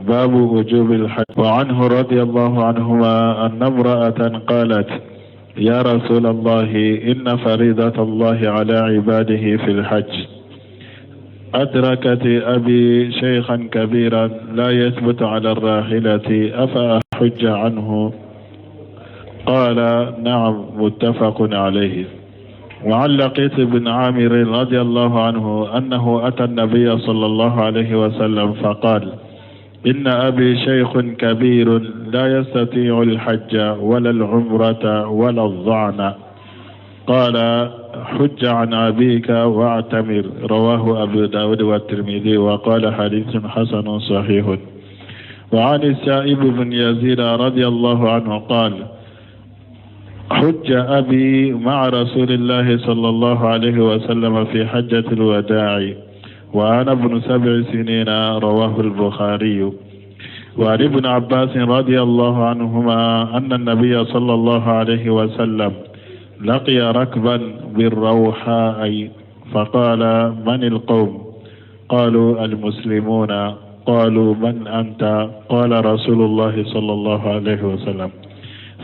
باب وجوب الحج. وعنه رضي الله عنهما أن امرأة قالت: يا رسول الله، إن فريضة الله على عباده في الحج. أدركت أبي شيخا كبيرا لا يثبت على الراحلة، أفأحج عنه؟ قال: نعم، متفق عليه. وعن لقيط بن عامر رضي الله عنه أنه أتى النبي صلى الله عليه وسلم فقال: إن أبي شيخ كبير لا يستطيع الحج ولا العمرة ولا الظعن. قال: حج عن أبيك واعتمر. رواه أبو داود والترمذي وقال: حديث حسن صحيح. وعن السائب بن يزيد رضي الله عنه قال: حج أبي مع رسول الله صلى الله عليه وسلم في حجة الوداع وأنا ابن 7 سنين. رواه البخاري. وعن ابن عباس رضي الله عنهما أن النبي صلى الله عليه وسلم لقي ركبا بالروحاء فقال: من القوم؟ قالوا: المسلمون. قالوا: من أنت؟ قال: رسول الله صلى الله عليه وسلم.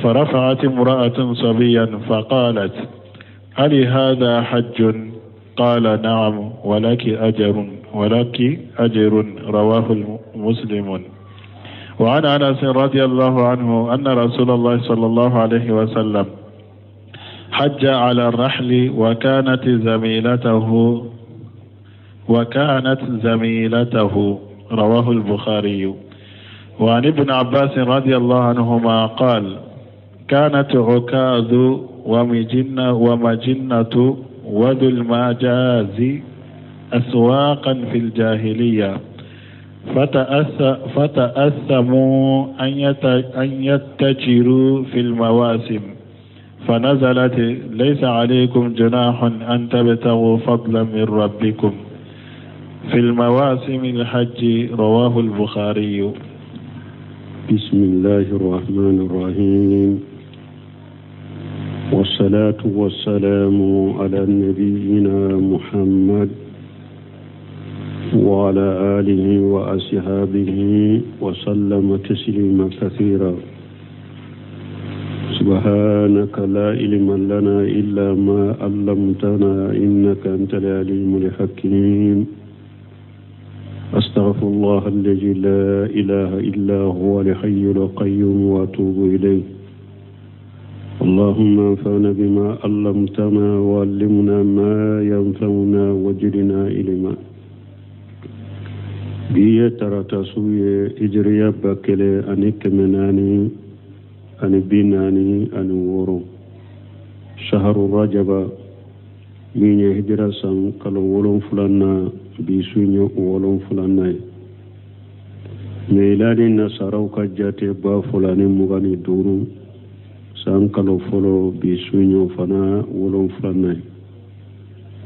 فرفعت امرأة صبيا فقالت: هل هذا حج؟ قال: نعم، ولك أجر. رواه مسلم. وعن أنس رضي الله عنه أن رسول الله صلى الله عليه وسلم حج على الرحل وكانت زميلته. رواه البخاري. وعن ابن عباس رضي الله عنهما قال: كانت عكاظ ومجنة وذو المجاز أسواقا في الجاهلية، فتأثموا أن يتجروا في المواسم، فنزلت: ليس عليكم جناح أن تبتغوا فضلا من ربكم في المواسم الحج. رواه البخاري. بسم الله الرحمن الرحيم، والصلاة والسلام على نبينا محمد وعلى آله وأصحابه وسلم تسليما كثيرا. سبحانك لا علم لنا إلا ما علمتنا إنك أنت العليم الحكيم. أستغفر الله الذي لا إله إلا هو الحي القيوم وأتوب إليه. اللهم انفعنا بما علمتنا وعلمنا ما ينفعنا وزدنا علما. بيه تراتسوية إجريا باكلي أنيك مناني أني بيناني أني ورو شهر رجب من هجرة سان كالو ولون فلانا بيسونيو ولون فلانا ميلادي نصارو كجاتي با فلاني مغاني دورو سان كالو فلو بيسونيو فنا ولون فلانا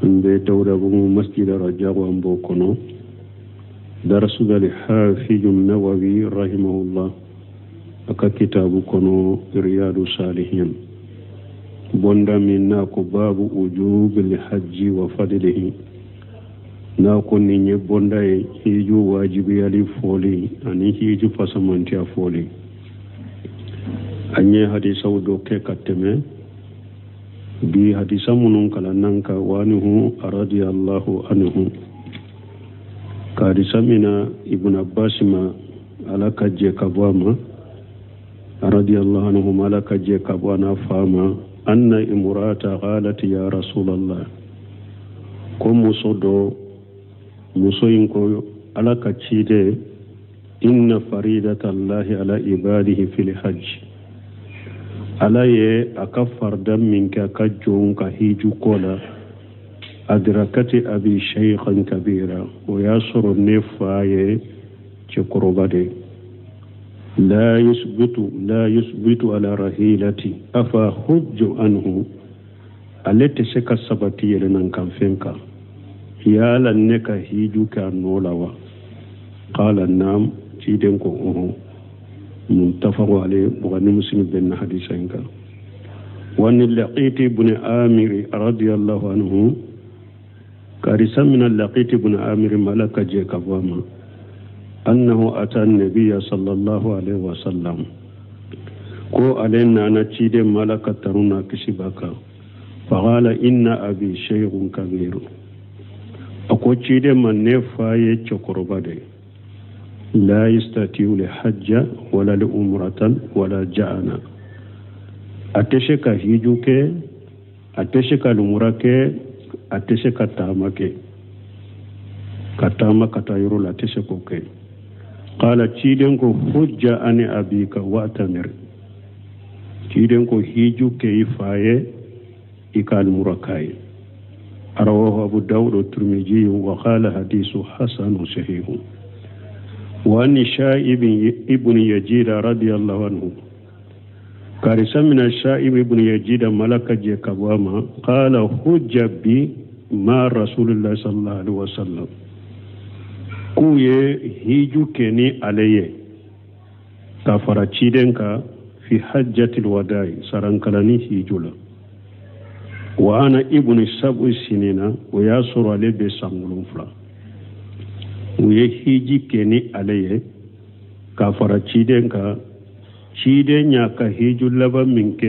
مبي دورا بمو مسجد رجاو أمبو كنو درس الحافظ النووي رحمه الله aka kitabu kono riyadu salihin bonda min nako babu ujubil hajji wa fadlihi nako ninye bonda e hiju wajibi ali foli ani hiju fasamanti a foli anye hadisa do ke kateme bi hadisa munun kala nanka wanihu radiyallahu anhu kadisa mina ibn abbas ma alaka je kabama رضي الله عنهم لك جيك أبوانا فاما أن امرأة قالت يا رسول الله كم مصدو مصينكو لك تشيدي إن فريدة الله على عباده في الحج علي أكفر دم منك كجون كهيجو كولا أدركت أبي شيخا كبيرا ويسر النفاية تقربدي لا يثبت على رحيلتي أفأحج عنه التي سكا سبتي لنن كان فينكا يا لنك هيجو كان نولاوا قال نعم تيدنكو منتفق عليه بغني مسلم بن حديثين وأن اللقيط بن عامر رضي الله عنه كارثة من اللقيط بن عامر ملك جيكابواما أنه أتى النبي صلى الله عليه وسلم كو علينا نتشيد ملكة ترونا كشبك فقال إن أبي شيخ كبير أكو تشيد من نفاية تشكربادي لا يستطيع لحج ولا لأمرة ولا جاءنا أتشك هيجوك أتشك لمرك أتشك تامك كتاما كتايرو لا تشكوك قال تشيدنكو حج أن أبيك وأتمر تشيدنكو هيجوك يفاية إكال مركاي رواه أبو داود والترمذي وقال حديث حسن صحيح وأن شائب ابن يزيد رضي الله عنه كارثة من الشائب ابن يزيد ملك جيكابواما قال حج بي مع رسول الله صلى الله عليه وسلم كوي هيجو كني عليه كفر تشيدنكا في حجة الوداع سرنكلاني هيجولا وأنا ابن 7 سنين وياسر عليه بسامولون فلا ويهيجي كني عليه كفر تشيدنكا تشيدن ياكا هيجو لبا منك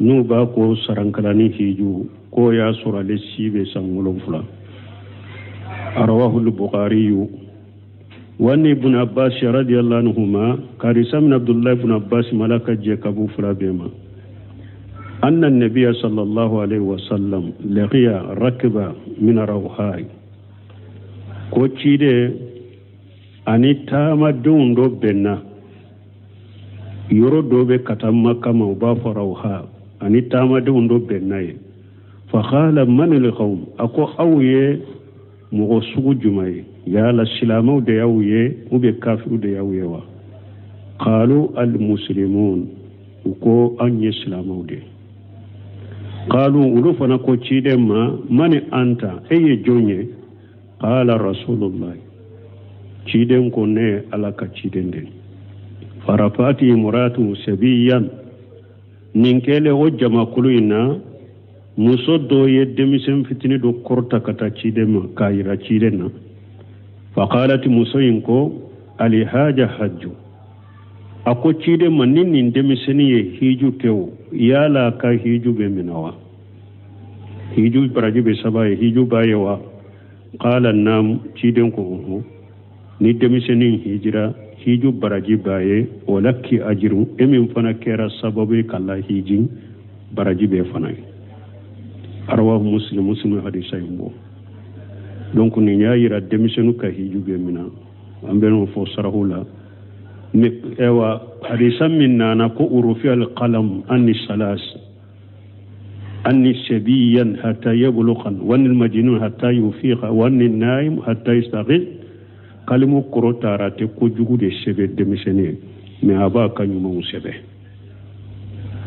نوبا كو سرنكلاني هيجو كو ياسر عليه سيبه سامولون فلا أرواه البخاري وأن ابن عباس رضي الله عنهما كارثة من عبد الله بن عباس ملك جيكابو فلا بيما أن النبي صلى الله عليه وسلم لقي ركبة من روحاي كوتشيدي أني تاما دون دو بنا يرو دوبي كتاما كما وباف روحا أني تاما دون دو بنا فقال من القوم أكو أوي مغو سوغو جمعي يالا سلامو دياوية وبي كافر دياوية وا قالوا المسلمون وكو أني سلامو دي قالوا ولوفنا كو تشيدي ما من أنت أي جوني قال رسول الله تشيدي كو ني على كتشيدي دي فرفاتي مراته سبيا نينكيلي وجما كلوينا muso do ye demisen fitini do korta kata cide ma kayira cide na faqalat muso inko ali haja hajju ako cide ma nin demiseni ye hiju kew yala ka hiju be minawa hiju baraji be sabaye hiju bayewa qala nam cide ko ni demiseni hijira hiju baraji baye walaki ajru emin fana kera sababu kala hijin baraji be fana arwa muslim hadisa yimbo donc ni yaayira demisenu ka hijube mina ambeno fo sarahula ni ewa hadisa minna na ko urufi al qalam anni salas anni shabiyan hatta yablughan wan al majnun hatta yufiqa wan al naim hatta yastaghil kalimu korotara te ko jugude sebe demisene me aba kanyuma usebe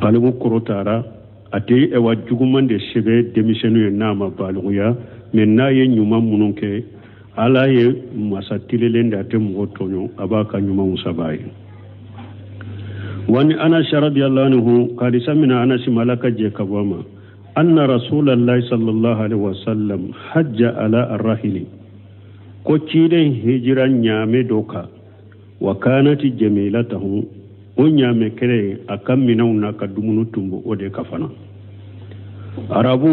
kalimu korotara ate ewa jugumande sebe demisenu ye nama baluya men na ye nyuma mununke ala ye masatilele ndate mugotonyo abaka nyuma musabai wani anas radiyallahu anhu kadisa mina anas malaka je kabama anna rasulullahi sallallahu alaihi wasallam hajja ala arrahili ko ciden hijiran nyame doka wa kanati jamilatahu onyame kere akaminauna kadumunu tumbo ode kafana arabu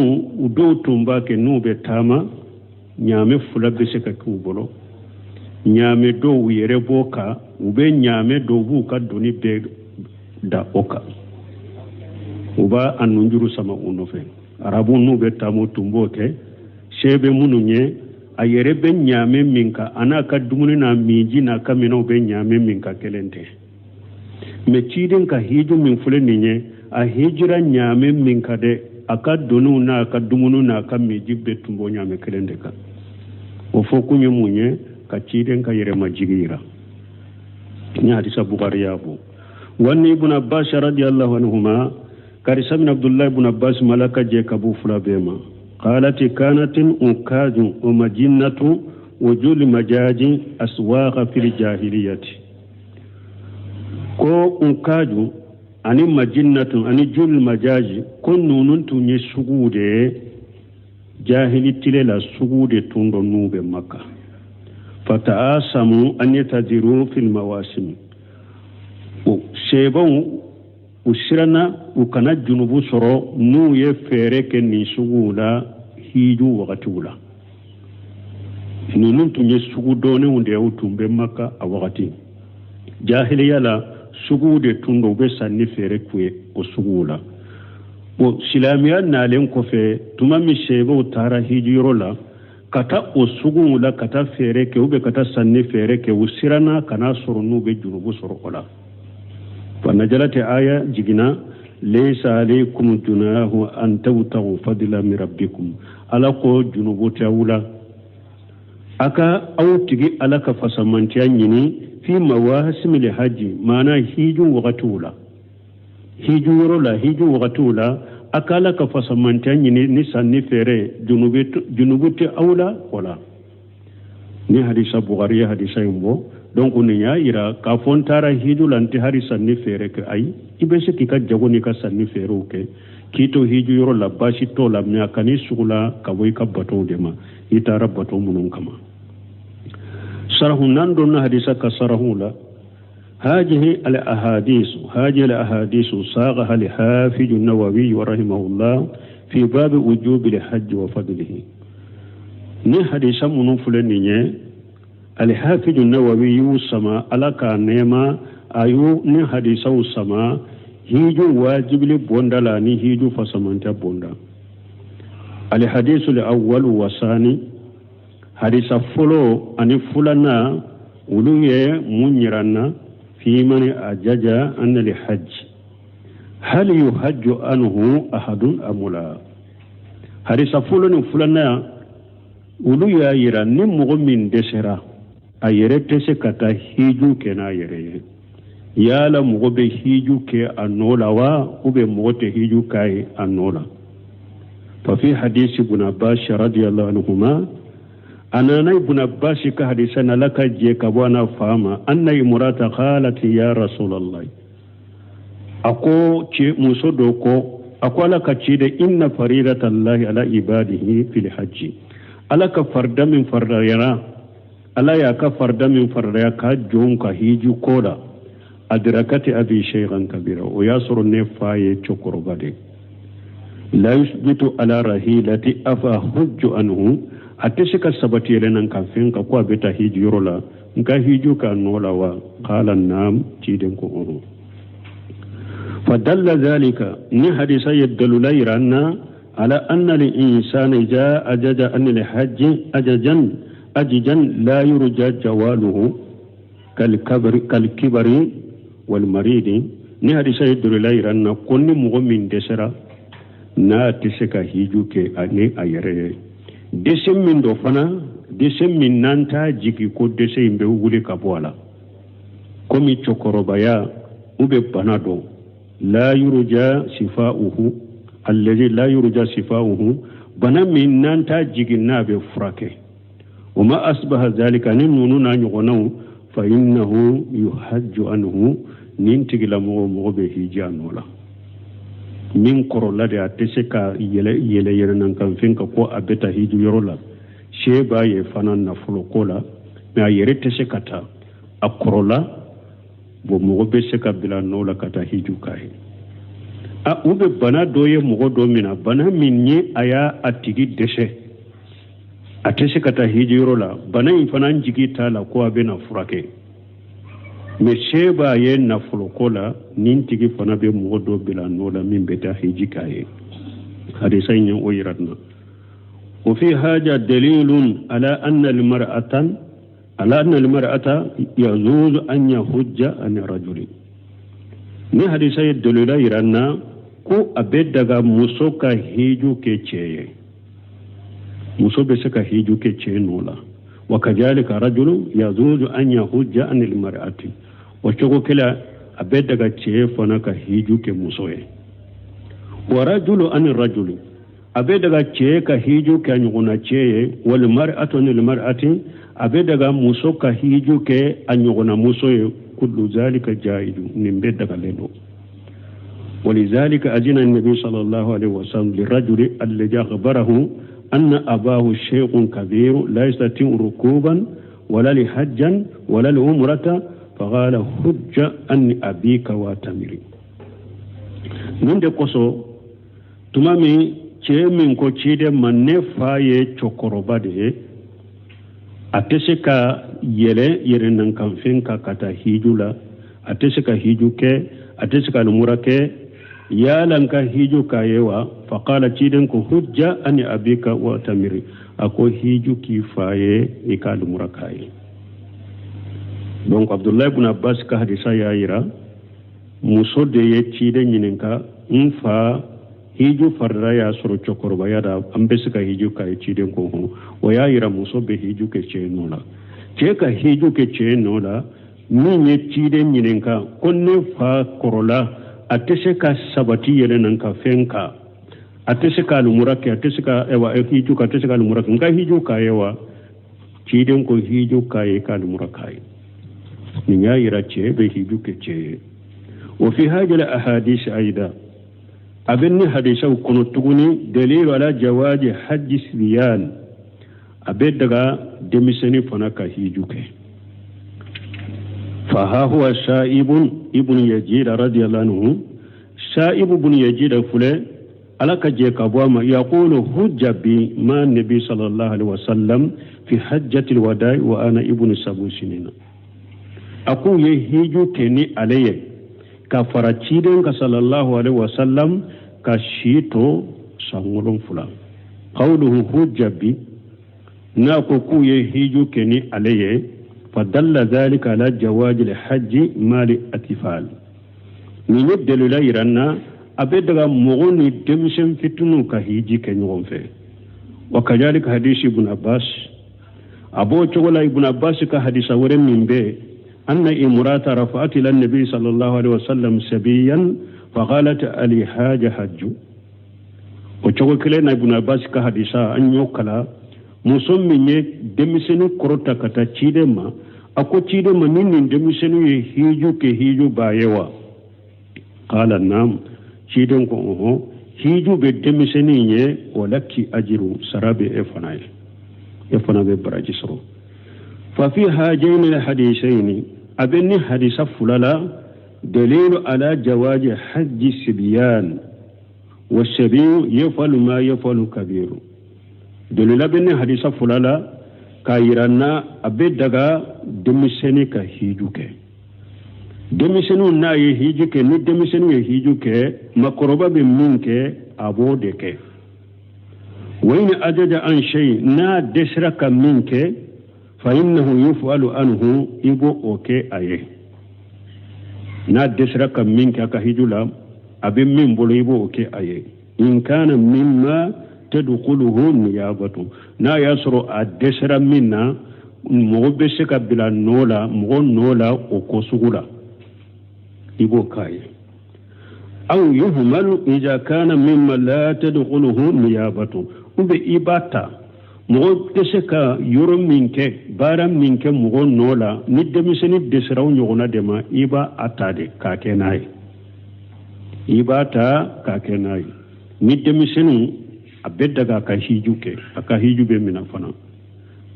udo tumba ke nube tama nyame fula bese ka kubolo nyame do wiyere boka ube nyame do buka doni be da oka uba anunjuru sama unofe arabu nube tamo tumbo ke shebe mununye ayere be nyame minka anaka dumuni na miji na kamina ube nyame minka kelente me ciden ka hiju min fule ninye a hijira nyame min kade aka donu na aka dumunu na aka miji betumbo nyame kelende ka o fokunye munye ka ciden ka yere majigira nya hadisa bukhari yabu wani ibn abbas radiyallahu anhuma karisa min abdullah ibn abbas malaka je kabu fula bema qalat kanat ukaju wa majinnatu wujul majaji aswaqa fil jahiliyati ko unkaju ani majinnatun ani jul majaji ko nunun tunye sugude jahili tilela sugude tundo nube makka fata'asamu an yatajiru fil mawasim shebon usirana ukana junubu soro nu ye fere ke ni sugula hiju wakati wula nunun tun ye sugu doni wunde ya utumbe maka a wakati jahiliya la sugu de tundo be sanni fere kwe o sugu la bo silamiya nalen kofe tuma mi shebo tara hiju yoro la kata o sugu la kata fere ke ube kata sanni fere ke usirana kana soro nu be junubu soro ola فنجلت آية جigina ليس عليكم جناح أن تبتغوا فضلا من ربكم ألاقو جنوب تاولا أكا أو تجي ألاك فسمانتيانيني في مواسم الحج معنى هيجو وغتولا هيجو ورولا هيجو وغتولا أكا لك فسمانتيانيني نسان نفيري جنوب تاولا ولا ni hadisa Bukhari hadisa yumbo donc ni ya ira ka fontara hiju lanti harisa ni fere ke ay ibese kika jago ni ka sanni fere ke kito hiju yoro la bashi to la mya kani sugula ka boy ka bato de ma itara bato munun kama sarahu nan don hadisa ka sarahu la هذه الأحاديث صاغها الحافظ النووي ورحمه الله في باب وجوب الحج وفضله ni hadisa munun fulani ne al-hafiz an-nawawi yusama alaka nema ayu ni hadisa usama hiju wajibli bondala ni hiju fasamanta bonda al-hadith al-awwal wa sani hadisa fulo ani fulana uluye munyirana fi man ajaja an al-hajj hal yuhajju anhu ahadun amula hadisa fulo ni fulana ulu ya yira ni mogo min desera a yere tese kata hiju ke na yere yala mogo be hiju ke anola wa ube mogo te hiju kai anola fa fi hadisi ibn Abbas radiyallahu anhuma anana ibn Abbas ka hadisana laka je ka bwana fama anna imrata qalat ya rasulullah ako ce muso doko akwala ka ce da inna faridatallahi ala ibadihi fil hajji ala ka farda min fardayara ala ya ka farda min fardaya ka jon ka hiju koda adrakati abi shaykhan kabira o yasru ne faye chokoro bade la yusbitu ala rahilati afa hujju anhu atishika sabati lenan kan fin ka ko beta hiju rola nka hiju ka nola wa qala nam tiden ko uru fadalla zalika ni hadisa yadallu layranna على أن الإنسان جاء أجج أن الحج أججا لا يرجى جواله كالكبر والمريض نهدي سيد الله أن كل مؤمن دسرا ناتسك هيجوك أني أيري دسم من دوفنا دسم من نانتا جيكي كود دسم بيولي كابوالا كومي تشوكروبايا وبيبانادو لا يرجى شفاؤه الذي لا يرجى شفاؤه بنا من نانتا جيغنا بفراكه وما أصبح ذلك ننوننا يغنو فإنه يحج عنه ننتج لمغو بهجان ولا من كرولا دي أتسكا يلي كان فينك كو أبتا هيجو يرولا شيبا يفنان نفلو كولا ما يرتسكا تا أكرولا بمغو بسكا بلا نولا كتا هيجو كاهي a ube bana doye mogo do mina bana minni aya atigi dese atese kata hijiro la bana infana jigi tala ko abena furake me sheba ye na fulokola nintigi fana be mogo do bila nola min beta hijikaye hadisa yin oyiratna وفي هذا دليل على أن المرأة يجوز أن يحج عن الرجل ni hadisa ye dalila iranna ko abe daga muso ka hiju ke ceye muso be se ka hiju ke ceye nola wa kadhalika rajulu yazuju an yahujja an almar'ati wa chogo kila abe daga ceye fana ka hiju ke muso ye wa rajulu an rajuli abe daga ceye ka hiju ke anyuguna ceye wal mar'atu an almar'ati abe daga muso ka hiju ke anyuguna muso ye كل ذلك جائز من بدك له ولذلك أذن النبي صلى الله عليه وسلم للرجل الذي أخبره أن أباه شيخ كبير لا يستطيع ركوبا ولا لحجا ولا لعمرة فقال حج عن أبيك واتمري من دقصو تمامي من ko cide manne faye chokoroba de ateseka yere nan kan fenka kata hijula ateseka hijuke ateseka lumurake yalanka hiju kayewa faqala ciden ko hujja an abika wa tamiri ako hiju ki faye ikal murakaye donc Abdullah ibn Abbas ka hadisa yaira muso de ye ciden yininka fa hiju farra ya soro chokorba yada ambesika hiju kai ciden ko ho o yaira muso be hiju ke chenola ka hiju ke chenola ni ne ciden yininka konne fa korola ateseka sabati yele nan ka fenka ateseka lumurake ateseka ewa hiju ka ateseka lumurake nga hiju ka ewa ciden ko hiju ka e ka lumurakai ni yaira be hiju ke che wa fi hadhihi al ahadith aida abinni hadisa kono tuguni dalil ala jawaji hajji siyan abed daga demiseni fana ka hijuke fa ha huwa sa'ib ibn yazid radiyallahu anhu sa'ib ibn yazid fule alaka je kabwa yaqulu hujja bi ma nabi sallallahu alaihi wasallam fi hajjati alwada'i wa ana ibn 7 sinina aku ye hijuke ni alaye ka faraciden ka sallallahu alaihi wasallam ka shito sangolon fula qawluhu hujjabi na ko ku ye hiju keni alaye fadalla dhalika ala jawaz al-hajj mali atifal ni yedelu la iranna abedaga mogoni demisen fitunu ka hiji kenyon fe wa kadhalika hadith ibn Abbas abo chogola ibn Abbas ka hadisa wore minbe anna imrata rafa'at ila an-nabi sallallahu alaihi wasallam sabiyan faqalat ali haja hajju o chogo kile na ibn Abbas ka hadisa an yokala musomminye demisenu korota kata chidema ako chidema nini demisenu ye hiju ke hiju bayewa qala nam chiden ko oho hiju be demiseni ye walaki ajiru sarabe efanabe barajisro fa fi hajain al-hadithain abni hadisa fulala دليل على جواز حج السبيان والسبي يفعل ما يفعل كبير دليل بن حديث فلالا كايرانا ابدغا دمسني كهيجوك دمسنو نا يهيجوك ني دمسنو يهيجوك مقربا بمنك ابودك وين اجد عن شيء نا دسرك منك فانه يفعل عنه يبو اوكي ايه na desraka minka ka hijula abin min bolo ibo ke aye in kana mimma tadkhuluhu niyabatu na yasru ad-desra minna mo be se ka bila nola mo nola o ko sugula ibo kai aw yuhmalu idha kana mimma la tadkhuluhu niyabatu ube ibata mo tese ka yoro minke baram minke mo nola ni demiseni desraw nyogona dema iba atade ka kenai ibata ka kenai ni demiseni abeddaga ka hijuke aka hijube mina fana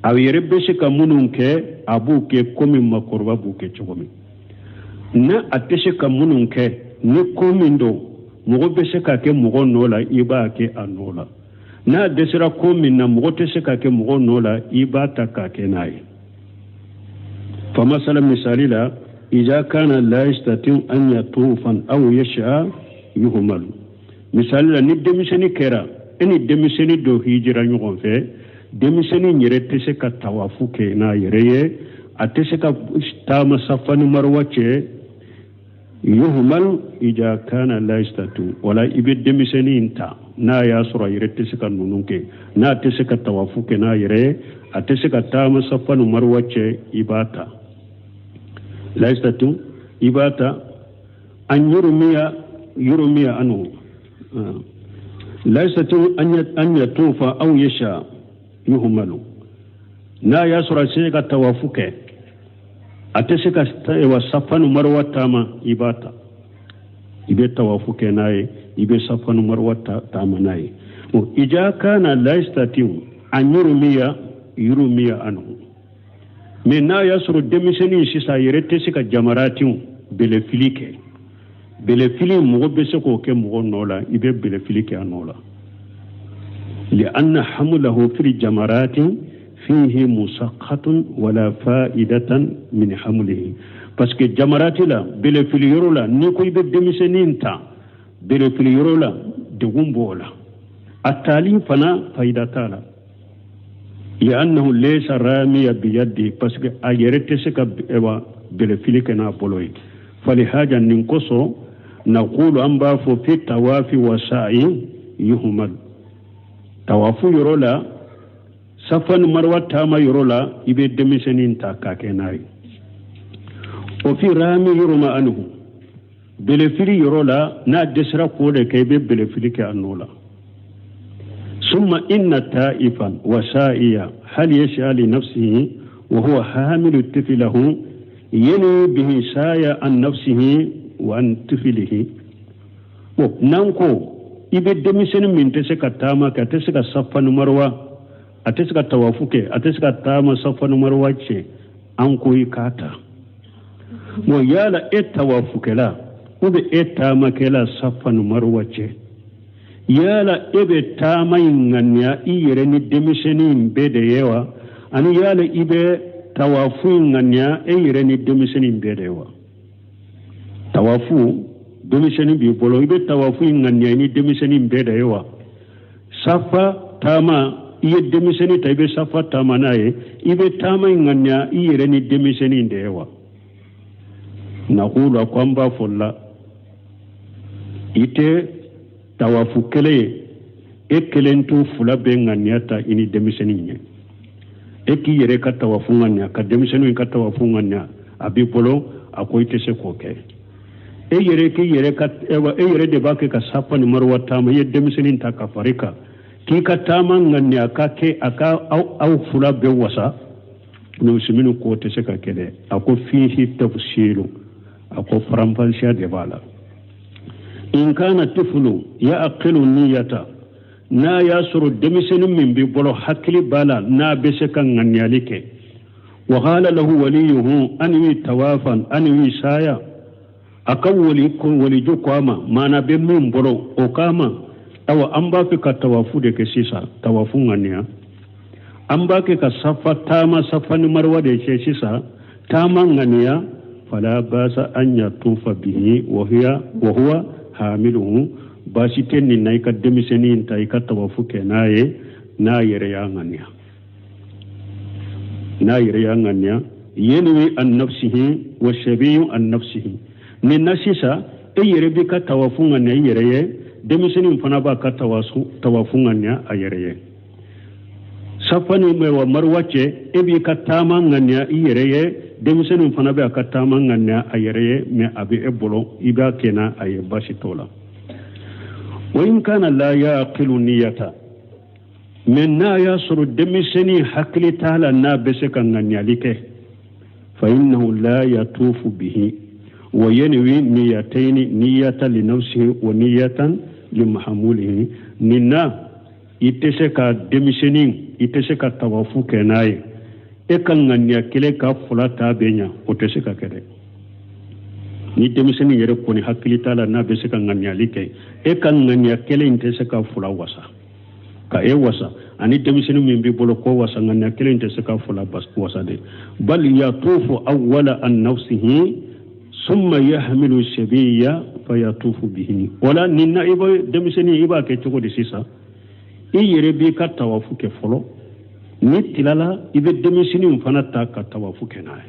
aw yerebe se ka mununke abuke komi makorba buke chogomi na atese ka mununke ni komindo mo be se ka ke mo nola iba ke anola na desira ko minna mogote se ka ke mogo nola ibata ka ke nayi fa masala misalila idza kana la yastati an yatufan aw yasha yuhmal misalila ni demiseni kera eni demiseni do hijira nyogon fe demiseni nyere tese ka tawafu ke na yereye atese ka tama safani marwache yuhmal idza kana la yastati wala ibid demiseni inta na ya sura yire tesika nununke na tesika tawafuke na yire atesika tama safanu marwache ibata laistatu ibata an yurumiya anu laistatu an yatufa aw yasha yuhmalu na ya sura sika tawafuke atesika wa safanu marwatama ibata ibe tawafuke naye ibe safanu marwata tamanai ija kana la yastati an yurumiya anhu mais n'a y'a sɔrɔ denmisɛnnin sisan a yɛrɛ tɛ se ka jamaratinw belefili kɛ belefili mɔgɔ bɛ se k'o kɛ mɔgɔ nɔ la i bɛ belefili kɛ a nɔ la لأن حمله في الجمرات فيه مسقط ولا فائدة من حمله parce que jamarati la belefili yɔrɔ la ni ko i bɛ denmisɛnnin ta belefili yɔrɔ la degun b'o la a tali fana fayida t'a la لأنه ليس راميا بيده parce que a yɛrɛ tɛ se ka belefili kɛ n'a bolo ye فلهذا nin kosɔn نقول an b'a fɔ في الطواف والسعي يهمل tawafu yɔrɔ la safa ni marwa taama yɔrɔ la i bɛ denmisɛnnin ta k'a kɛ n'a ye o fi rami yɔrɔ ma anhu belefili yɔrɔ la n'a dɛsɛra k'o de kɛ i bɛ belefili kɛ a nɔ la ثم إن تائفا وسائيا هل يسعى لنفسه وهو حامل طفله ينوي به سايا عن نفسه وعن طفله نانكو ibe denmisɛnnin min tɛ se ka taama kɛ a tɛ se ka safa ni marwa a tɛ se ka tawafu kɛ a tɛ se ka taama safa ni marwa cɛ an ko i k'a ta bon yala e tawafukɛla ubiyɛn e taamakɛla safa ni marwa cɛ yala e bɛ taama in ŋaniya i yɛrɛ ni denmisɛnnin bɛɛ de ye wa ani yala i bɛ tawafu in ŋaniya e yɛrɛ ni denmisɛnnin bɛɛ de ye wa tawafu denmisɛnnin b'i bolo i bɛ tawafu in ŋaniya ni denmisɛnnin bɛɛ de ye wa safa taama i ye denmisɛnnin ta i bɛ safa taama n'a ye i bɛ taama in ŋaniya i yɛrɛ ni denmisɛnnin de ye wa nakulu ko an b'a fɔ la i tɛ tawafu kelen ye e kelen to fila bɛ ŋaniya ta i ni denmisɛnnin ye e k'i yɛrɛ ka tawafu ŋaniya ka denmisɛnnin ka tawafu ŋaniya a b'i bolo a ko i tɛ se k'o kɛ e yɛrɛ de b'a kɛ ka safa ni marwa taama i ye denmisɛnnin ta ka fari kan k'i ka taama ŋaniya ka kɛ a ka aw fila bɛɛ wasa musulminu k'o tɛ se ka kɛ dɛ a ko fihi tafsilu a ko faranfasiya de b'a la in kana tiflu ya'qilu niyyata n'a y'a sɔrɔ denmisɛnnin min b'i bolo hakili b'a la n'a bɛ se ka ŋaniyali kɛ wa qala lahu waliyuhu anwi tawafan anwi saya a ka waliju ko a ma maana bɛ min bolo o k'a ma awa an b'a fɛ ka tawafu de kɛ sisan tawafu ŋaniya an b'a kɛ ka safa taama safa ni marwa de kɛ sisan taama ŋaniya fala basa an yatufa bihi wa huwa hamiluhu baasi tɛ nin na i ka denmisɛnnin ta i ka tawafu kɛ n'a ye n'a yɛrɛ y'a ŋaniya yanwi an nafsihi wa shabiyu an nafsihi nin na sisan e yɛrɛ b'i ka tawafu ŋaniya i yɛrɛ ye denmisɛnnin fana b'a ka tawafu ŋaniya a yɛrɛ ye safa ni marwa cɛ e b'i ka taama ŋaniya i yɛrɛ ye denmisɛnnin fana bɛ a ka taama ŋaniya a yɛrɛ ye mais a bɛ e bolo i b'a kɛ n'a a ye baasi t'o la wa in kana la yaqilu niyata mais n'a y'a sɔrɔ denmisɛnnin hakili t'a la n'a bɛ se ka ŋaniyali kɛ fa innahu la yatufu bihi wa yanwi niyataini niyata li nafsihi wa niyatan li mahmulihi nin na i tɛ se ka denmisɛnnin i tɛ se ka tawafu kɛ n'a ye e ka ŋaniya kelen ka fila t'a bɛ ɲa o tɛ se ka kɛ dɛ ni denmisɛnnin yɛrɛ kɔni hakili t'a la n'a bɛ se ka ŋaniyali kɛ e ka ŋaniya kelen tɛ se ka fila wasa ka e wasa ani denmisɛnnin min b'i bolo ko wasa ŋaniya kelen tɛ se ka fila wasa de bal yatufu awwala an nafsihi summa yahmilu shabiya fa yatufu bihi wala nin na i bɛ denmisɛnnin i b'a kɛ cogo di sisan i yɛrɛ b'i ka tawafu kɛ fɔlɔ ni tilala i bɛ denmisɛnnin fana ta ka tawafu kɛ n'a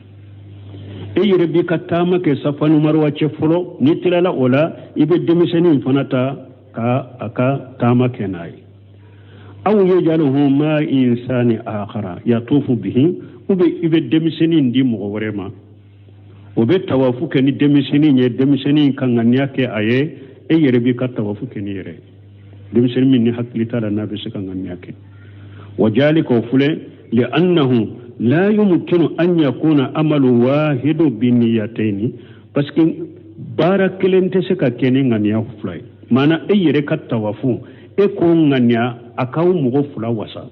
ye e yɛrɛ b'i ka taama kɛ safa ni marwa cɛ fɔlɔ ni tilala o la i bɛ denmisɛnnin fana ta ka a ka taama kɛ n'a ye aw yajaluhu ma insani akhara yatufu bihi ubiyɛn i bɛ denmisɛnnin di mɔgɔ wɛrɛ ma o bɛ tawafu kɛ ni denmisɛnnin ye denmisɛnnin ka ŋaniya kɛ a ye e yɛrɛ b'i ka tawafu kɛ ni yɛrɛ denmisɛnnin min ni hakili t'a la n'a bɛ se ka ŋaniya kɛ وذلك وفله لأنه لا يمكن أن يكون عمل واحد بنيتين بس كن بارك لنتسك كنين غنيا فلاي معنى أي ركعة توافو يكون غنيا أكاو مغفلا وسا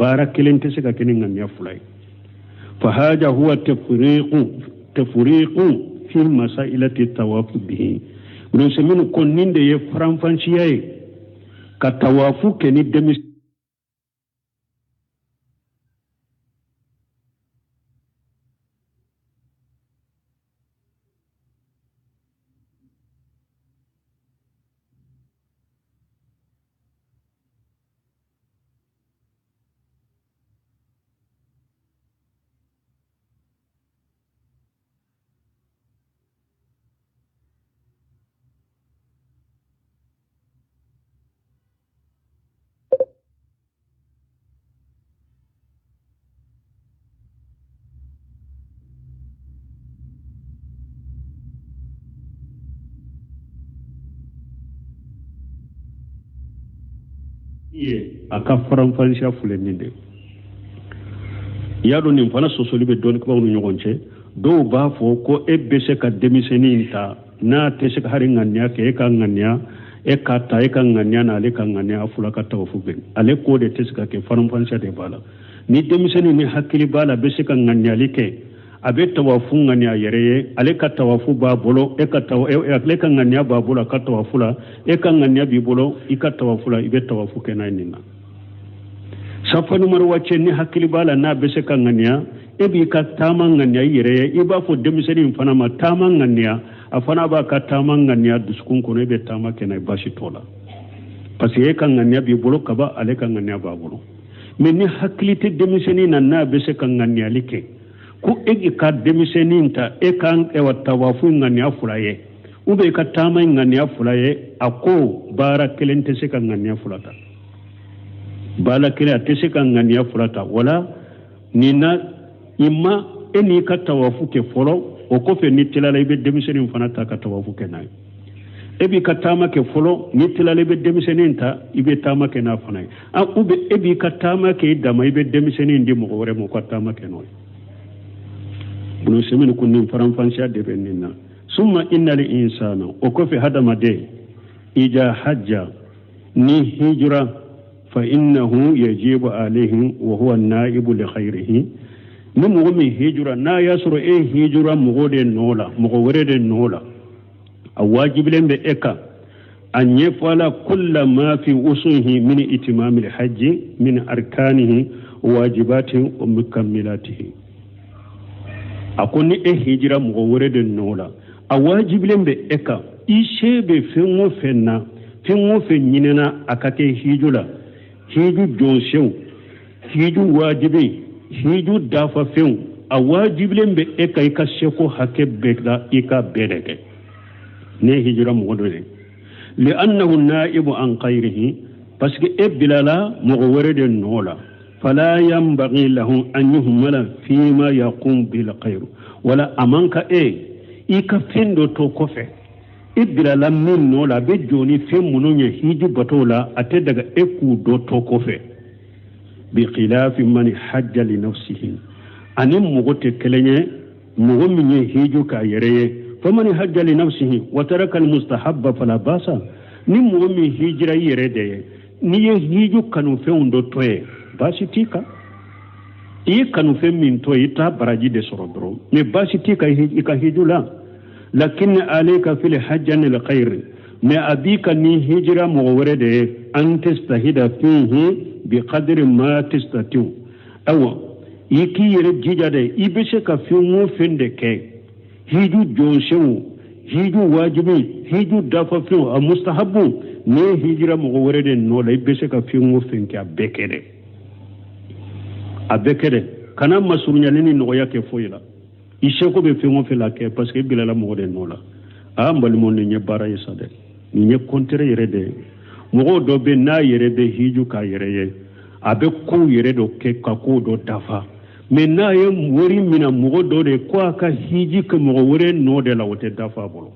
بارك لنتسك كنين غنيا فلاي فهذا هو تفريق في مسائل التواف به ونسميه كونين دي فرانفانشياي كتوافو كني دمس aka faranfansha fulenin de yado nin fana sosoli be don ko nu ñogonce do ba fo ko ebbe ka demiseni ta na te se hari nganya ke ka nganya e ka ta e ka nganya na le ka nganya afula ka tawafu be ale ko de te ka ke faranfansha de bala ni demiseni ni hakili bala be se ka nganya like abe tawafu nganya yere ale ka tawafu ba bolo e ka taw ale ka nganya ba bolo ka tawafula e ka nganya bi bolo i ka tawafula ibe tawafu ke na ninga safa numar wacce ni hakili bala na be se ka nganya e bi ka tama nganya yere i ba fo demiseni fana ma tama nganya afana ba ka tama nganya duskun ko ne be tama ke na bashi tola parce que e ka nganya bi bolo ka ba ale ka nganya ba bolo mais ni hakili te demiseni na be se ka nganya like ku egi ka demiseni ta e kan e watta wafu ngania fulaye ube ka tama ngania fulaye ako bara kelente se kan ngania fulata bala kele atese kan ngania fulata wala nina imma eni ka tawafu ke folo o ko fe ni tilala ibe demiseni fanata ka tawafu ke nay ebi ka tama ke folo ni tilala ibe demiseni ta ibe tama ke na fanay a ube ebi ka tama ke dama ibe demiseni ndi mo wore mo ka tama ke noy bunu semeni kunnin faranfansha de benina summa innal insana o ko fi hadama de ija hajja ni hijra fa innahu yajibu alayhi wa huwa an-na'ibu li khayrihi ni mo mi hijra na yasru e hijra mo gode nola mo worede nola awajibilen be eka an yafala kull ma fi usuhi min itimam al-hajj min arkanihi wajibatihi wa mukammilatihi akoni e hijira mo worede nola awajibilen be eka ishebe fengo fenna fengo fenyina akake hijula hiju jonsew hiju wajibi hiju dafa few awajibilen be eka ika sheko hake bekda ika bedeke ne hijira mo wodode li annahu naibu an qayrihi parce que e bilala mo worede nola فلا ينبغي له أن يهمل فيما يقوم بالخير ولا أمانك إيكا فندو توكوفي إبلا لمن نولا بجوني في منوني هيجي بطولا أتدق إكو دو توكوفي بخلاف من حج لنفسه أني مغوت كلني مغمني هيجو كايري فمن حج لنفسه وترك المستحب فلا باس ني مغمي هيجرا يريدي ني هيجو كانوا فندو توي basi tika i kanu fe min to ita baraji de sorodro me basi tika ika hijula lakin alayka fil hajjan al khair me abika ni hijra mo worede an tastahida fihi bi qadri ma tastatu aw yiki yere jijade ibese ka fi mo fende ke hiju jonshewu hiju wajibi hiju dafa fi mustahabu ne hijra mo worede no la ibese ka fi mo fenke abekede abekere kana masurunya nini no yake foyila isheko be fengo fela ke parce que bilala mo de nola a mbal mon ni bara yesade ni kontere yere de mo do be na yere be hiju ka yere ye abe ko yere do ke ka ko do dafa me na ye wori mina mo do de ko aka hiji ke mo wore no de la wote dafa bolo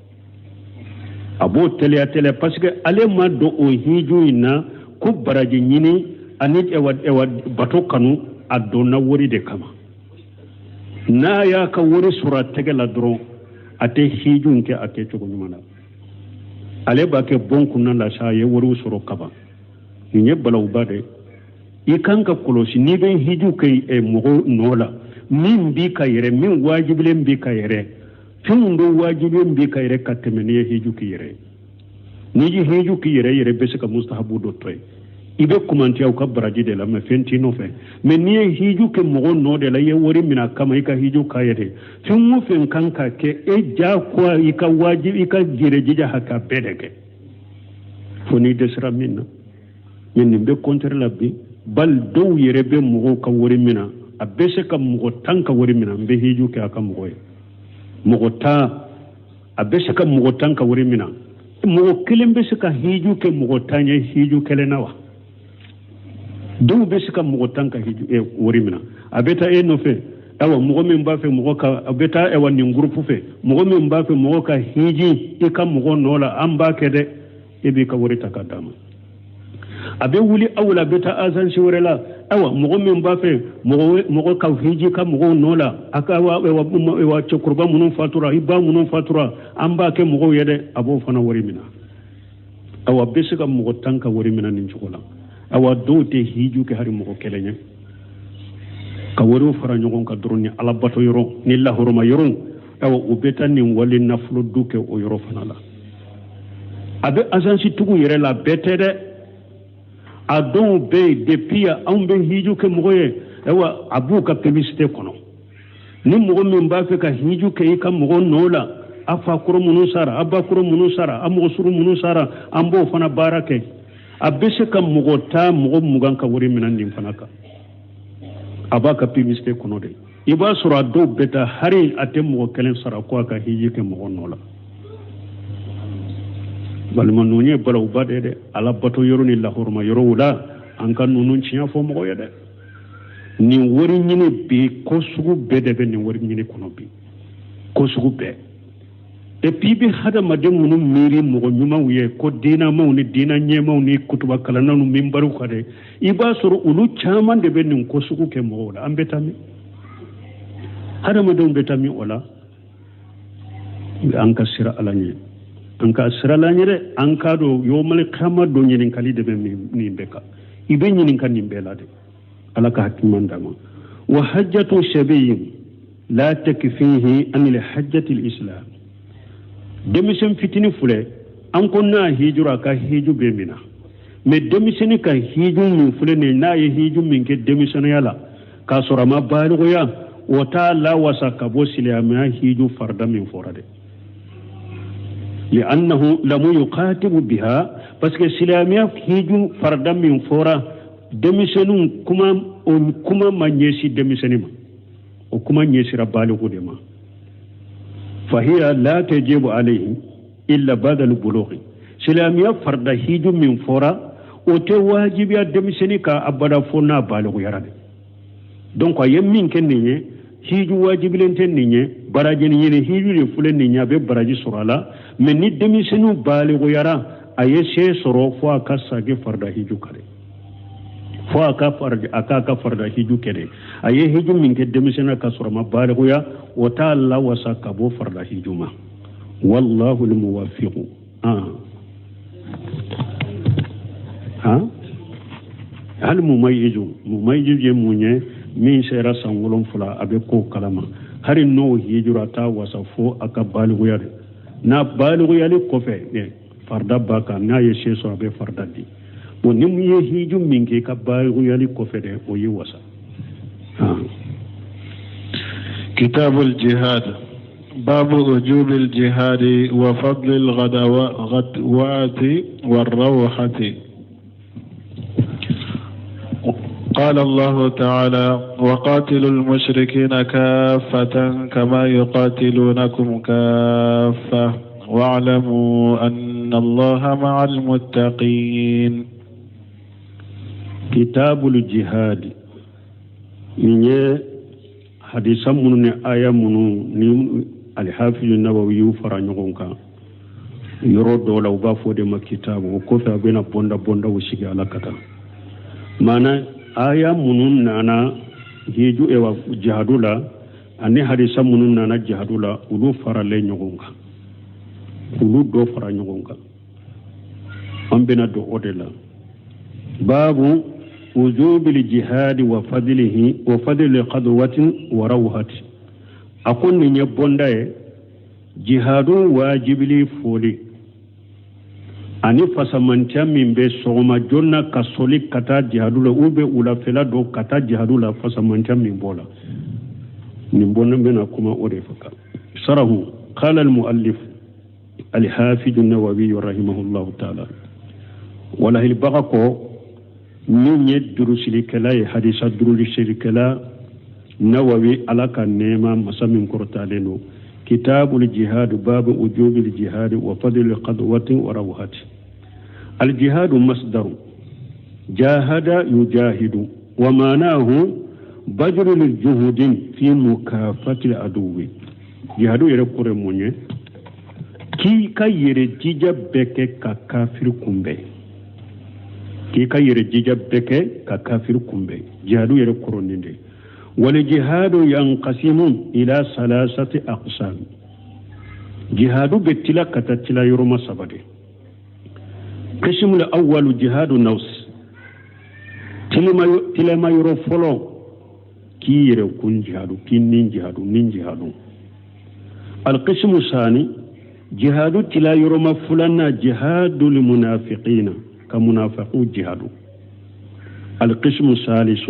abo tele parce que ale ma do o hiju ina ko baraji nyini anit e bato kanu adona wori de kama na ya ka wori sura tegela dro ate hijun ke ate chogo nyumana ale ba ke bonku nan la sha ye wori sura kaba ni balaw bade ikanka kolosi ni be hiju ke e mogo nola min bi ka yere min wajibilen bi ka yere fin do wajibilen bi ka yere ka temene hiju ki yere ni ji hiju ki yere be se ka mustahabu do toy ibe kumanti au ka baraji de la me fenti no fe me ni hiju ke mo no de la ye wori mina kama ika hiju ka yere fin mu fen kanka ke e ja ko ika wajibi ika jire jija haka bedeke foni desra minna min be kontere labbi bal dow yere be mo ka wori mina a bese ka mo tanka wori mina be hiju ke aka mo mo ta a bese ka mo tanka wori mina mo kelen bese ka hiju ke mo tanye hiju kele nawa dow bese ka mo tanka hiju e wori mina a beta e no fe awa mo min ba fe mo ka a beta e wani groupe fe mo min ba fe mo ka hiji e ka mo nola an ba ke de e be ka wori takadama abe wuli awla beta azan shiwrela awa mo min ba fe mo ka hiji ka mo nola aka wa kurba munun fatura iba munun fatura an ba ke mo yede abo fana wori mina awa bese ka mo tanka wori mina nin chukola awa dote hiju ke hari mo kelenya ka wori fara nyogon ka droni ala bato yoro ni la horoma yoro awa ubeta ni wali naflu duke o yoro fana la abe azan si tugu yere la betede a don be depuis an be hiju ke moye ewa abu ka publicité kono ni mogo min ba fe ka hiju ke ka mogo nola afa kuro munu sara abba kuro munu sara amogo suru munu sara ambo fana barake abese ka mogo ta mogo mugan ka wori minan nim fana ka aba ka publicité kono de iba sura do beta hari ate mogo kelen sara ko ka hiju ke mogo nola balma nunye bala ubade de ala bato yoro ni la horma yoro wala an kan nunun ciya fo mo yede ni wori nyine be ko sugu bede be ni wori nyine kono bi ko sugu be e pibi hada madem munum miri mo nyuma wiye ko dina mawni dina nyema ni kutuba kala nanu mimbaru kade iba suru ulu chaman de be ni ko sugu ke mo wala ambetami hada madem betami wala an ka sira alanye an ka sirala nyere an ka do yomal kama do nyirin kali de be ni beka ibe nyirin kan nimbe la de ala ka hakiman dama wa hajjatu shabiyin la takfihi an al hajjati al islam demission fitini fule an ko na hijura ka hiju be mina me demission ka hiju min fule ne na ye hiju min ke demission yala ka sura ma baligho ya wata la wasa ka bo silama hiju farda min forade لأنه لم يقاتب بها بس كسلامية هيجو فردا من فورا دمسنون كما ما نيسي دمسنما وكما نيسي ربالغ دما فهي لا تجب عليه إلا بعد البلوغ سلامية فردا هيجو من فورا وتواجب يا دمسني كأبدا فونا بالغ يراد donc يمين كنيني hiju wajibilente ninye baraji ni hiju le fule ninya be baraji surala men ni demisenu baligo yara ayeshe soro fo aka sage farda hiju kare fo aka farda hiju kere aye hiju min ke demisena ka soro ma baligo ya wa ta'ala wasaka bo farda hiju ma wallahu almuwaffiq hal mumayyiz yemunye min sera sangolon fula abe ko kalama hari no hijura ta wasa fo aka balighu yare na balighu yale ko fe farda baka na ye sheso abe farda di woni mu ye hiju minke ka balighu yale ko fe de o yi wasa كتاب الجهاد باب وجوب الجهاد وفضل الغدوات والروحة قال الله تعالى وقاتلوا المشركين كافة كما يقاتلونكم كافة واعلموا أن الله مع المتقين كتاب الجهاد من حديث من آية من الحافظ النووي فرانيونك يرد ولو بافو دم كتاب وكفى بين بوندا وشيغا على كتا معنى aya munun nana hiju ewa jihadula ani hadisa munun nana jihadula ulu farale nyogonga ulu do fara nyogonga ambena do odela babu وجوب الجهاد وفضل قدوة وروحة أقول نيبوندا جهاد واجب لي فولي أني فسمنتيا من بي سوما جونا كسولي كتا جهاد لا أوبي ولا فلا دو كتا جهاد لا فسمنتيا من بولا نبونا بنا كما أوريفك شره قال المؤلف الحافظ النووي رحمه الله تعالى ولا البغاكو من يدرس لكلا حديث دروس لكلا نووي على كنيما مسمى كرتالينو كتاب الجهاد باب وجوب الجهاد وفضل القدوة وروحة الجهاد مصدر جاهد يجاهد ومعناه بذل الجهود في مكافحة العدو جهاد يرقر مونيه كي كايري جيجا بكي كافر كومبي كي كايري جيجا بكي كافر كومبي جهاد يرقر نيندي والجهاد ينقسم إلى 3 أقسام جهاد بتلا كتتلا يرمى سبدي قسم الأول جهاد النفس تلما يرفلو كي يركون جهاد كي نين جهاد القسم الثاني جهاد تلا يرمى فلنا جهاد المنافقين كمنافقو جهاد القسم الثالث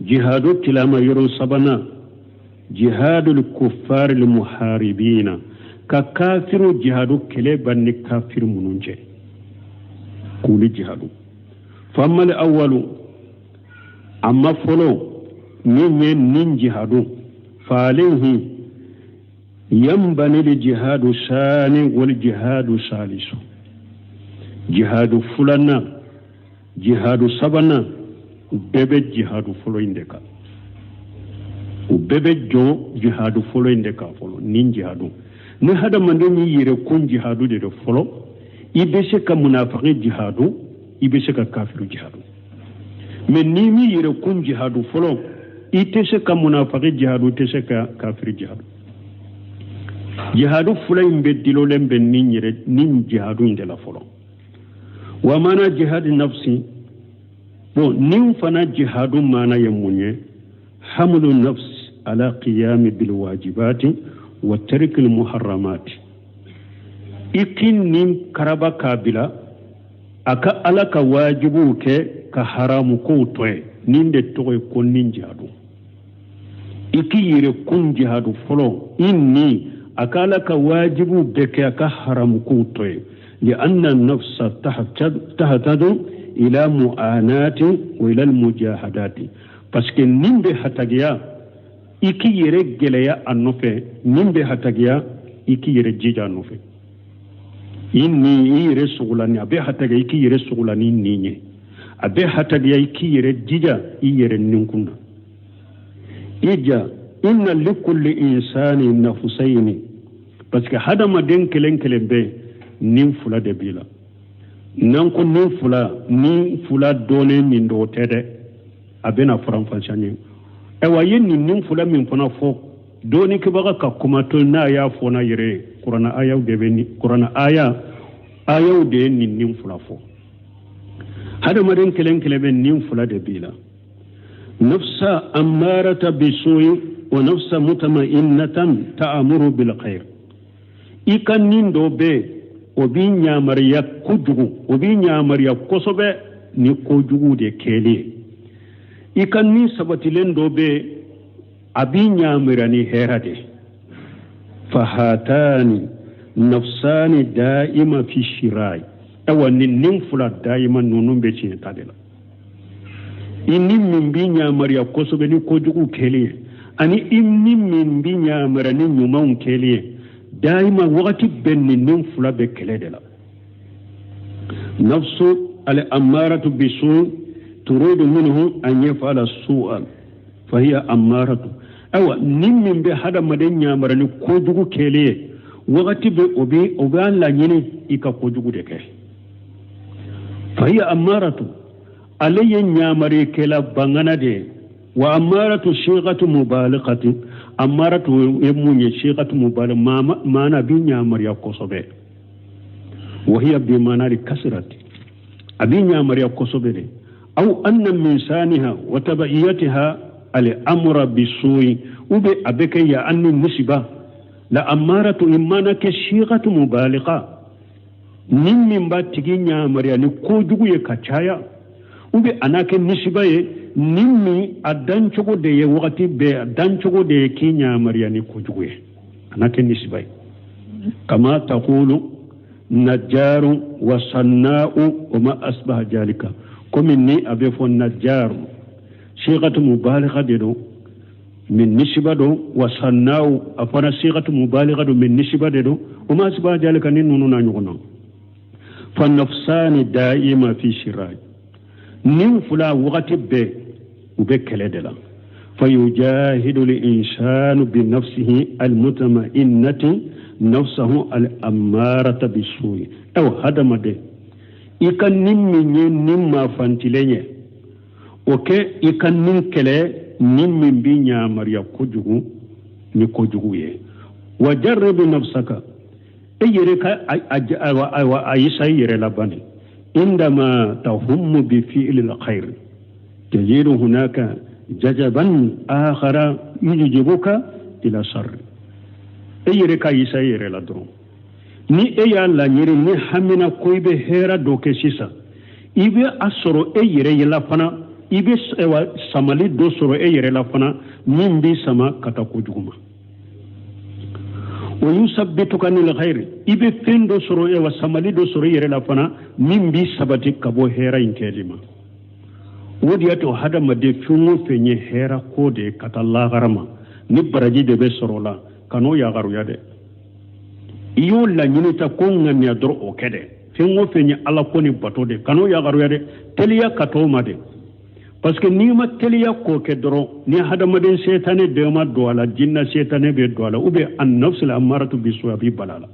جهاد تلاما يرون سبنا جهاد الكفار المحاربين ككافر جهاد كليبان كافر منونجي كل جهاد فأما الأول أما فلو من جهاد فعليه ينبني الجهاد الثاني والجهاد الثالث جهاد فلنا جهاد سبنا bebe jihadu folo indeka bebe jo jihadu folo indeka folo nin jihadu ne hada mande ni yire kun jihadu de folo ibese ka munafiqi jihadu ibese ka kafiru jihadu men ni mi yire kun jihadu folo itese ka munafiqi jihadu itese ka kafiru jihadu jihadu folo imbe dilo lembe nin yire nin jihadu indela folo wa mana jihad nafsi bon nin fana jihadu mana yamunye hamlu nafs ala qiyam bil wajibati wa tark al muharramat ikin nin karaba kabila aka alaka wajibu ke ka haramu ko toy nin de toy ko nin jihadu iki yire kun jihadu folo inni aka alaka wajibu be ke ka haramu ko toy li anna an-nafs tahtadu إلى مؤانات وإلى المجاهدات باسكو نيمبي هتاغيا إكي يرجليا النوفي نيمبي هتاغيا إكي يرجيجا النوفي إني يرسغلاني أبي هتاغيا إكي يرسغلاني نيني أبي هتاغيا إكي يرجيجا يرنينكونا إجا إن لكل إنسان نفسين باسكو هذا ما دين كلين بي نيم فلا دبيلا nan ko ni fula done min do tede abena faranfashanye e wayen nin fula min fona fo doni ke baga ka kuma to na ya fona yire qur'ana ayaw de beni qur'ana ayaw de nin fula fo hada maden kelen ben nin fula de bila nafsa amarata bisu'i wa nafsa mutma'innatan ta'muru bil khair ikan nin do be obi nyamariya kujugu obi nyamariya kosobe ni kojugu de kele ikan ni sabatilen do be abi nyamirani herade fahatani nafsani daima fi shirai awani nin fula daima nunun be cin tadela inni min bi nyamariya kosobe ni kojugu kele ani inni min bi nyamirani nyumon kele دائما وقت بين ننفلا بكلادلا نفس الأمارة بسوء تريد منه أن يفعل السوء فهي أمارة أو نمن بهذا مدن يامرني كوجو كليه وقت بأبي أبان لا يني إكا كوجو دكه فهي أمارة علي يامري كلا بانغانا دي وأمارة صيغة مبالغة أمارة يموني صيغة مبالغة ما نبي نعمر يقصبه وهي بمعنى الكسرة أبي نعمر يقصبه أو أن من شانها وتبعيتها الأمر بالسوء وبي أبك يا أن النسبة لأمارة إمانك شيغة مبالغة من باتكي نعمرياني كوجو يكاچايا وبي أناك النسبة نمي أدانشوكو دي وقتي بي أدانشوكو دي كي نعمرياني كوجو أناك النسبة كما تقول نجار وصناء وما أصبح ذلك كمني أبيفو النجار صيغة مبالغة دو من نسبة دو وصناء أفنا صيغة مبالغة دو من نسبة دو وما أصبح ذلك ننونا نغنى فالنفسان دائما في شراج ننفلا وقت بي وبكالدلا فيجاهد الإنسان بنفسه المطمئنة نفسه الأمارة بالسوء أو هذا ما ده إكان نمي نما فانتليني أوكي إكان ننكلي نمي بينيا مريا كوجو نكوجو وجرب نفسك أيرك أيسا يرلباني عندما تهم بفعل الخير تجد هناك جذبا آخر يجذبك إلى شر eyere ka isa yere la dron ni eya la nyere ni hamina koibe hera doke sisa ibe asoro eyere yela fana ibe samali do soro eyere la fana nimbi sama kata ko juguma wa yusabbituka lil khair ibe fendo soro ewa samali do soro yere la fana nimbi sabati kabo hera inkelima wodi ato hada made fumu fenye hera kode kata la garama ni baraji de be soro la kano ya garu yade iyo la nyinita ko ngani adro o kede fengo fenye ala ko ni bato de kano ya garu yade teliya kato made parce que ni ma teliya ko ke dro ni hada maden setane de ma do ala jinna setane be do ala ube an nafs al amaratu bisu bi balala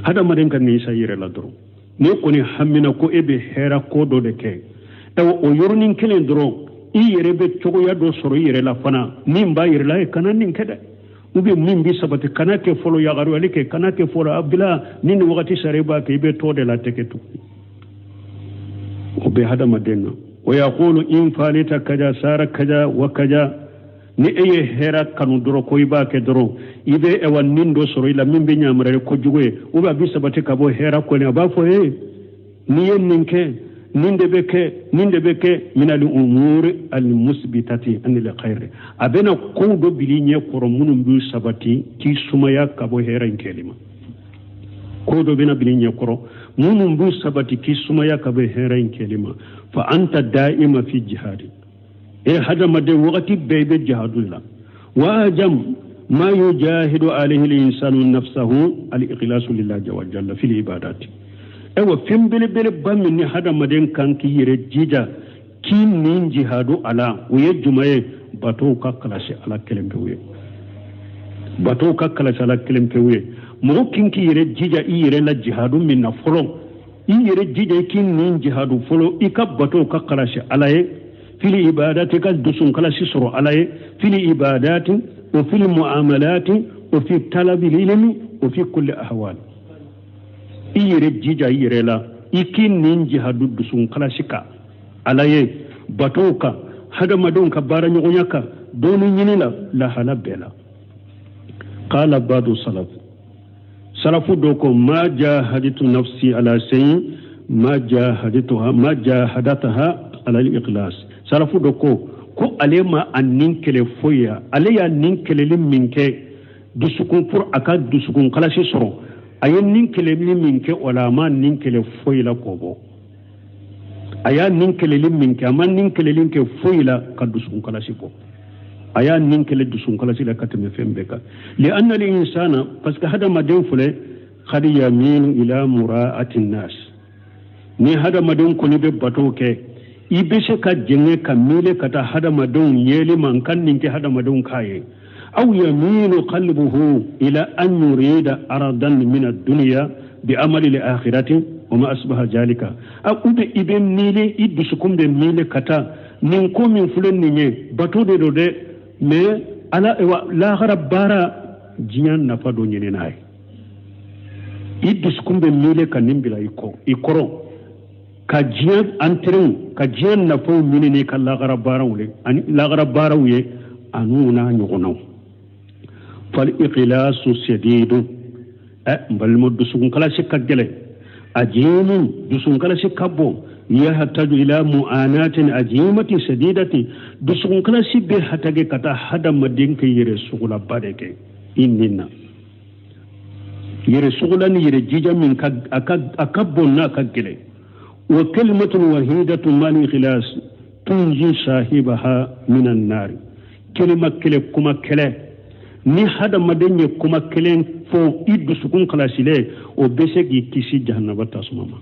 hada maden kan ni sayire la dro ni ko ni hamina ko ebe hera ko do de ke taw o yornin kelen dro i yere be chogo ya do soro yere la fana nimba yere la kanan nin kede ube min bi sabati kana ke folo ya garu alike kana ke folo abdila nin wakati sareba ke be to de la teketu ube hada madenna wa yaqulu in falita kaja sara kaja wa kaja ni eye hera kanu doro ko iba ke doro ibe e wan nin do soro ila min be nyamare ko jugoe ube bi sabati ka bo hera ko ne ba fo e ni yen ninke ninde beke min al umur al musbitati an al khair abena ko do bilinye koro munum bu sabati ki sumaya kabo heran kelima ko do bena bilinye koro munum bu sabati ki sumaya kabo heran kelima fa anta daima fi jihad e hada made waqti bebe jihadullah wa jam ma yujahidu alayhi al insanu nafsahu al ikhlasu lillahi wa jalla fil ibadati ewa fimbele bele bammi ni hada maden kanki yere jija kin nin jihadu ala uye jumaye bato ka kalase ala kelembe we bato ka kalase ala kelembe we mo kinki yere jija i yere la jihadu min na folo i yere jija kin nin jihadu folo ika bato ka kalase ala ye fili ibadati ka dusun kalase soro ala ye fili ibadati wa fili muamalati wa fi talabi ilmi wa fi kulli ahwal iyere jija iyere la ikin nin jihadu dusun kalasika alaye batoka hada madon ka bara nyonyaka donu nyinila la hala bela qala badu salafu doko ma jahadtu nafsi ala shay ma jahadataha ala al-ikhlas salafu doko ko alema annin kele foya aleya nin kele liminke dusukun pour aka dusukun kalasi soro ayen nin kele liminke wala ma nin kele foyla kobo aya nin kele liminke ama nin kele linke foyla ka dusukun kalasi ko aya nin kele dusukun kalasi la katame fembeka li anna al insana parce que hada madin fule khad yamin ila mura'ati nas ni hada madin ko ni be batoke ibese ka jenge kamile kata hada madon yeli man kan ninke hada madon kaye أو يميل قلبه إلى أن يريد أرضا من الدنيا بعمل الآخرة وما أصبح ذلك أو إبن ميلي إدسكم بميلي كتا ننكو من فلن نيه بطو دي دو دي مي على لا غرب بارا جيان نفادو نيناي إدسكم بميلي كنين بلا إكورو kajian antren kajian na fo minene kala garabarawle ani la garabarawye anuna nyogonaw fal iqlasu sadidu mbal mo dusun kala sikagele ajinu dusun kala sikabo يحتاج إلى معاناة عظيمة شديدة دسون كلا سيبه حتى كتا حدا مدين كي يرسول بارك إننا يرسول يرجيجا من أكبرنا كجلي وكلمة وحيدة مال خلاص تنجي صاحبها من النار كلمة كلا كما كلا ni hada madenya kuma kelen fo iddu sukun kala sile o besegi kisi jahannaba tasmama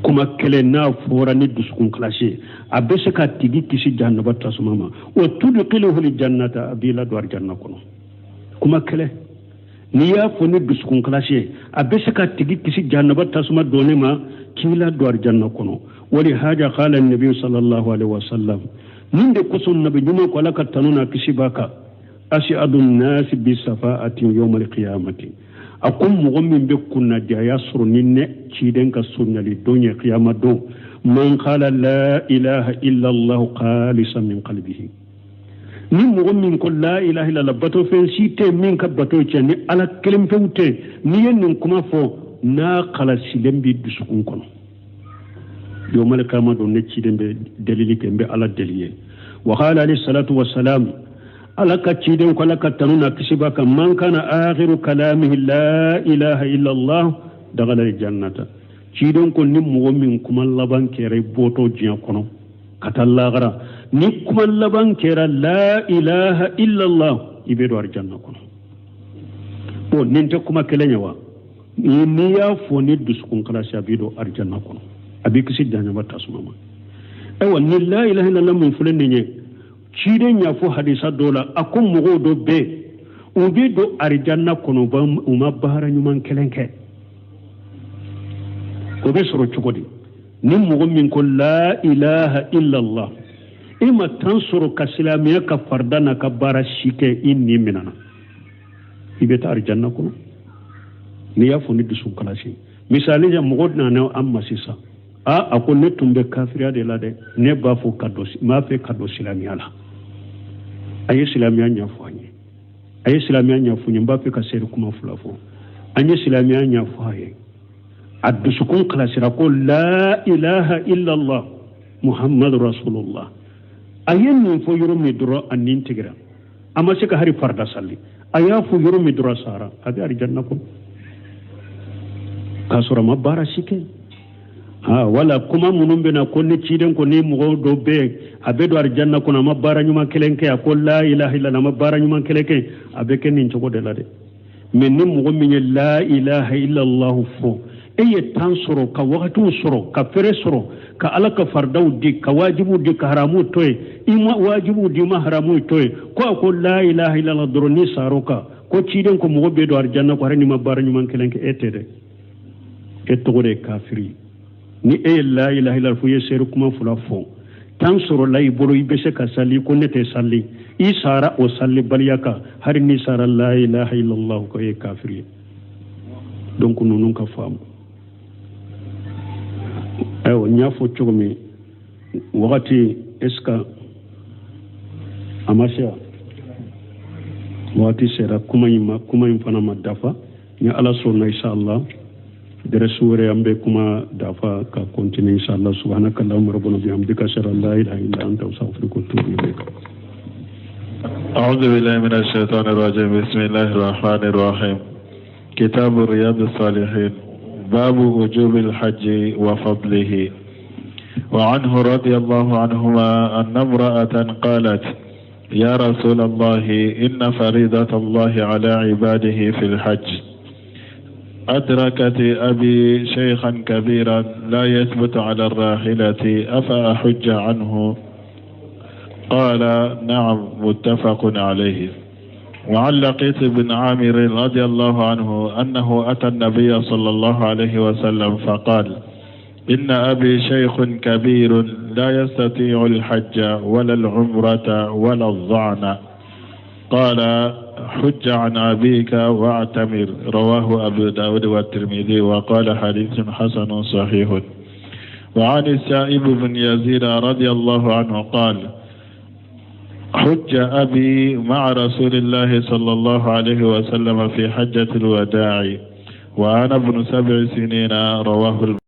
kuma kelen na fora ni duskun kalashe a bese ka tigi kisi jahannaba tasmama wa tudqiluhu li jannata abila dwar janna kono kuma kele ni ya fo ni duskun kalashe a bese ka tigi kisi jahannaba tasma donema kila dwar janna kono wali haja qala an-nabi sallallahu alaihi wasallam ninde kusun nabi nyuma ko laka tanuna kisi baka as'adun nas bi safa'ati yawm al-qiyamati akum mu'min be kunna jaya surninne ciden ka sunnali donya qiyama do man qala la ilaha illa allah khalisan min qalbihi ni mu'min ko la ilaha illa allah bato fen site min ka bato ceni ala kelim fewte ni yen kuma fo na khala silembi dusukun kono yawm al-qiyama do ne ciden be dalili ke be ala daliye wa qala alayhi salatu wassalam alaka ciden ko alaka tanuna kisibaka man kana akhiru kalamihi la ilaha illa allah dagala jannata ciden ko nim mo min kuma laban kere boto jiya kono katalla gara ni kuma laban kera la ilaha illa allah ibedo ar janna kono o ninte kuma kelenya wa ni ya foni duskun kala shabido ar janna kono abi kisi danya batasuma ewa ni la ilaha illa allah mun fulen ne ciden ya fo hadisa dola akon mugo do be ubi do arjanna kono ba uma bahara nyuman kelenke ko be soro chugodi ni mugo min ko la ilaha illa allah ima tansuru kasilamiya ka fardana ka bara shike inni minana ibeta arjanna kono ni ya fo ni dusu kalasi misali ya mugo na na amma sisa akon ne tumbe kafiriya de la de ne ba fo kado ma fe kado silamiya la ayi silamiya nya fo anye ayi silamiya nya fo nyamba fe ka seri kuma fulafo anye silamiya nya fo haye adusukun kala sira ko la ilaha illa allah muhammadur rasulullah ayen ni fo yoro mi duro anin tigira amma se ka hari farda salli aya fo yoro mi duro sara abi ari janna ko kasura mabara shike wala kuma munun bena ko ne ciden ko ne mugo do be abedo arjanna ko na mabara nyuma kelenke ko la ilaha illa na mabara nyuma kelenke abeke nin chogo de la de men ni mugo min la ilaha illa allah fo eye tansoro ka wakatu soro ka fere soro ka alaka fardau di ka wajibu di ka haramu toy ima wajibu di ma haramu toy ko la ilaha illa allah droni saroka ko ciden ko mugo be do arjanna ko harani mabara nyuma kelenke etede etogore kafiri ni la ilaha illa fu yeseru kuma fulafo tansoro lay bolo ibese ka sali ko nete sali isara o sali baliyaka har ni sara la ilaha illa allah ko e kafiri donc nunun ka fam ayo nyafo chogomi wakati eska amasha wakati sera kuma fana madafa ni ala sunna inshallah درسوري أمبي كما دافع كونتيني إن شاء الله سبحانك اللهم ربنا بحمدك أشهد أن لا إله إلا أنت أستغفرك وأتوب إليك. أعوذ بالله من الشيطان الرجيم بسم الله الرحمن الرحيم. كتاب رياض الصالحين باب وجوب الحج وفضله. وعنه رضي الله عنهما أن امرأة قالت يا رسول الله إن فريضة الله على عباده في الحج أدركت أبي شيخا كبيرا لا يثبت على الراحلة أفأحج عنه؟ قال نعم متفق عليه. وعن لقيط بن عامر رضي الله عنه أنه أتى النبي صلى الله عليه وسلم فقال إن أبي شيخ كبير لا يستطيع الحج ولا العمرة ولا الظعن. قال حج عن أبيك واعتمر. رواه أبو داود والترمذي وقال حديث حسن صحيح. وعن السائب بن يزيد رضي الله عنه قال حج أبي مع رسول الله صلى الله عليه وسلم في حجة الوداع وأنا ابن 7 سنين. رواه